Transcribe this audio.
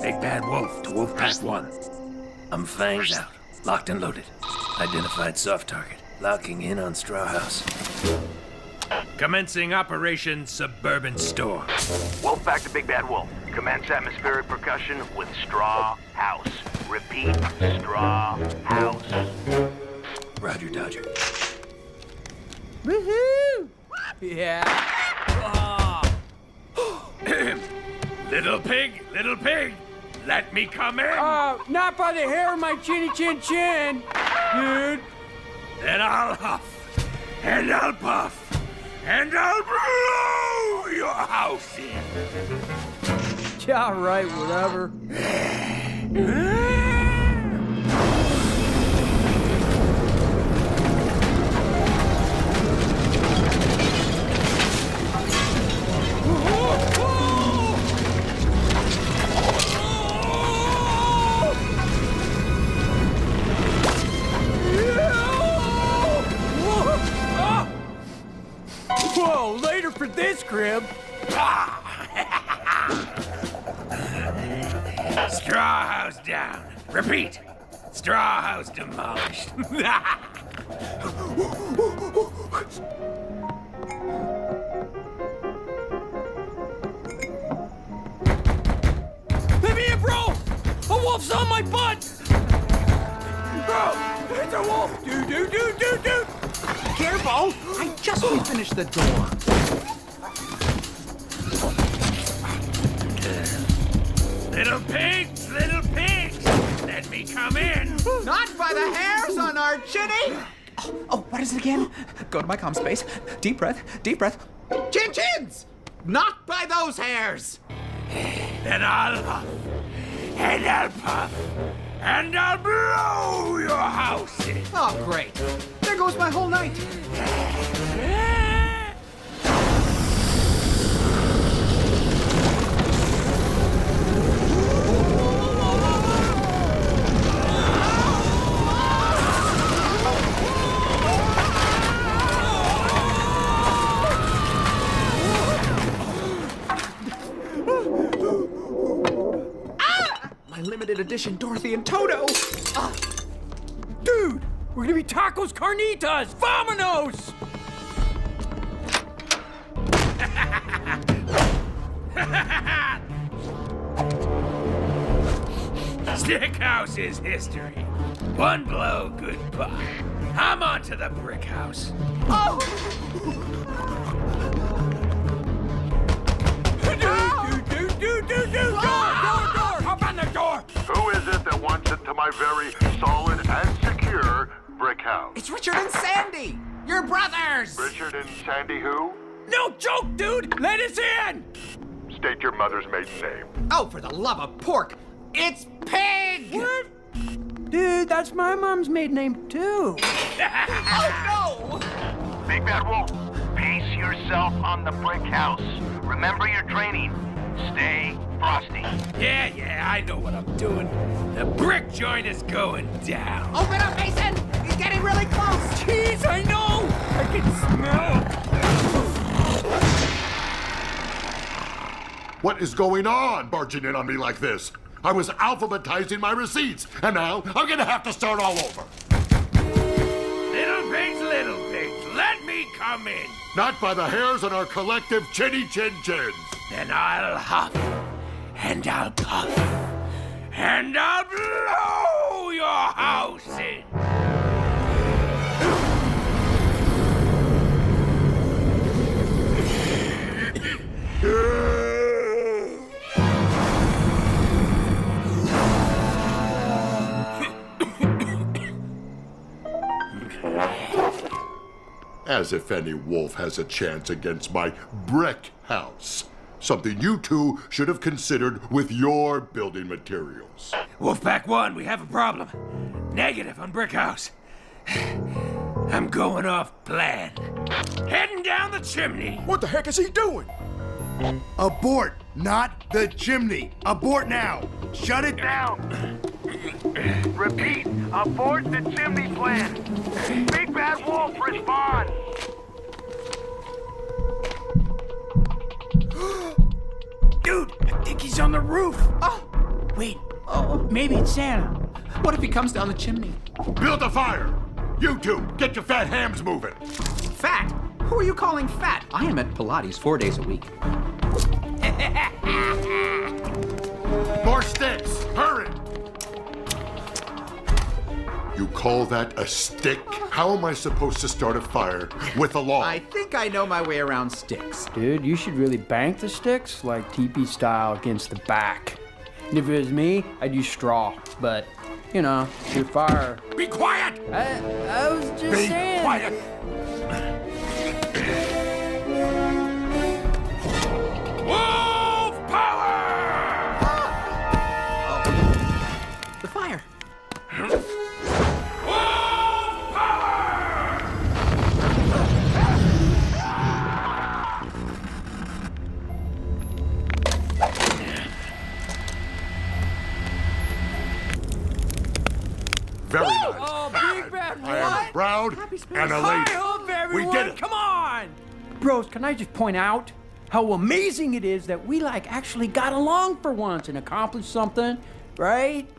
Big Bad Wolf to Wolfpack 1. I'm fangs out. Locked and loaded. Identified soft target. Locking in on Straw House. Commencing Operation Suburban Store. Wolfpack to Big Bad Wolf. Commence atmospheric percussion with Straw House. Repeat, Straw House. Roger, Dodger. Woohoo! Yeah. Little pig, let me come in. Not by the hair of my chinny chin chin, dude. Then I'll huff, and I'll puff, and I'll blow your house in. Yeah, all right, whatever. Whoa, later for this crib. Straw house down. Repeat. Straw house demolished. Let me in, bro! A wolf's on my butt! Bro, it's a wolf! Dude! Careful! I just refinished the door. Little pigs, let me come in. Not by the hairs on our chinny! Oh, what is it again? Go to my comm space. Deep breath. Chin chins! Not by those hairs! Then I'll huff, and I'll puff, and I'll blow your house in. Oh, great. There goes my whole night. My limited edition Dorothy and Toto. Dude, we're gonna be tacos carnitas! Vamonos! Stick house is history. One blow, goodbye. I'm on to the brick house. Dude! Door! Open the door! Who is it that wants into my very solid and secure brick house? It's Richard and Sandy! Your brothers! Richard and Sandy who? No joke, dude! Let us in! State your mother's maiden name. Oh, for the love of pork! It's Pig! What? Dude, that's my mom's maiden name, too. Oh, no! Big Bad Wolf, pace yourself on the brick house. Remember your training. Stay frosty. Yeah, I know what I'm doing. The brick joint is going down. Open up, Mason! He's getting really close! Jeez, I know! I can smell. What is going on, barging in on me like this? I was alphabetizing my receipts, and now I'm gonna have to start all over. Little pigs, let me come in. Not by the hairs on our collective chinny chin chins. Then I'll huff, and I'll puff, and I'll blow your house in. As if any wolf has a chance against my brick house. Something you two should have considered with your building materials. Wolfpack 1, we have a problem. Negative on brick house. I'm going off plan. Heading down the chimney. What the heck is he doing? Abort, not the chimney. Abort now. Shut it down. Repeat, abort the chimney plan. Big Bad Wolf, respond. Dude, I think he's on the roof. Wait. Oh, maybe it's Santa. What if he comes down the chimney? Build a fire! You two, get your fat hams moving! Fat? Who are you calling fat? I am at Pilates 4 days a week. More sticks! Hurry! You call that a stick? How am I supposed to start a fire with a log? I think I know my way around sticks. Dude, you should really bank the sticks like teepee style against the back. And if it was me, I'd use straw. But, you know, your fire. Be quiet! I was just Be saying. quiet! Wolf power! The fire. Wolf power! Very nice. Oh, big bad I am proud and elated. Hi, up, everyone. We did it. Come on. Bros, can I just point out how amazing it is that we, like, actually got along for once and accomplished something, right?